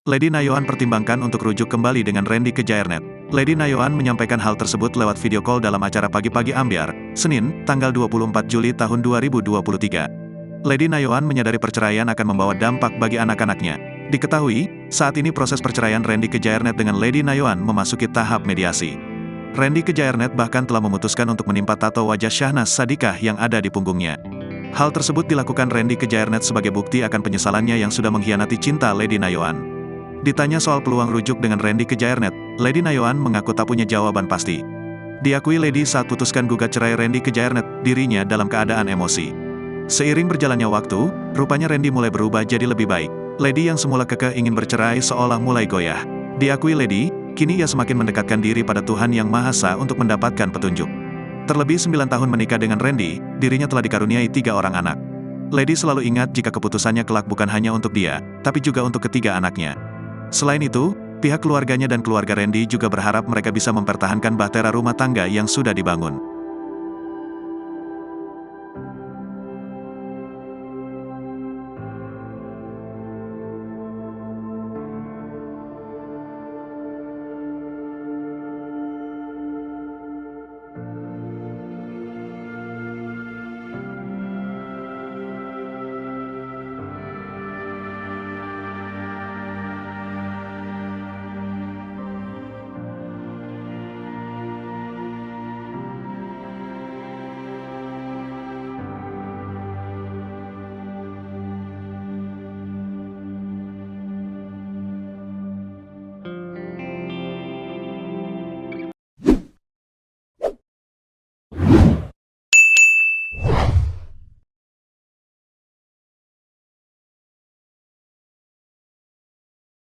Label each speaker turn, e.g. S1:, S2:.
S1: Lady Nayoan pertimbangkan untuk rujuk kembali dengan Randy ke Giantnet. Lady Nayoan menyampaikan hal tersebut lewat video call dalam acara Pagi-Pagi Ambyar, Senin, tanggal 24 Juli tahun 2023. Lady Nayoan menyadari perceraian akan membawa dampak bagi anak-anaknya. Diketahui, saat ini proses perceraian Randy ke Giantnet dengan Lady Nayoan memasuki tahap mediasi. Randy ke Giantnet bahkan telah memutuskan untuk menimpa tato wajah Syahnaz Sadiqah yang ada di punggungnya. Hal tersebut dilakukan Randy ke Giantnet sebagai bukti akan penyesalannya yang sudah mengkhianati cinta Lady Nayoan. Ditanya soal peluang rujuk dengan Randy ke Giantnet, Lady Nayoan mengaku tak punya jawaban pasti. Diakui Lady saat putuskan gugat cerai Randy ke Giantnet, dirinya dalam keadaan emosi. Seiring berjalannya waktu, rupanya Randy mulai berubah jadi lebih baik. Lady yang semula kekeh ingin bercerai seolah mulai goyah. Diakui Lady, kini ia semakin mendekatkan diri pada Tuhan Yang Maha Esa untuk mendapatkan petunjuk. Terlebih 9 tahun menikah dengan Randy, dirinya telah dikaruniai 3 orang anak. Lady selalu ingat jika keputusannya kelak bukan hanya untuk dia, tapi juga untuk ketiga anaknya. Selain itu, pihak keluarganya dan keluarga Randy juga berharap mereka bisa mempertahankan bahtera rumah tangga yang sudah dibangun.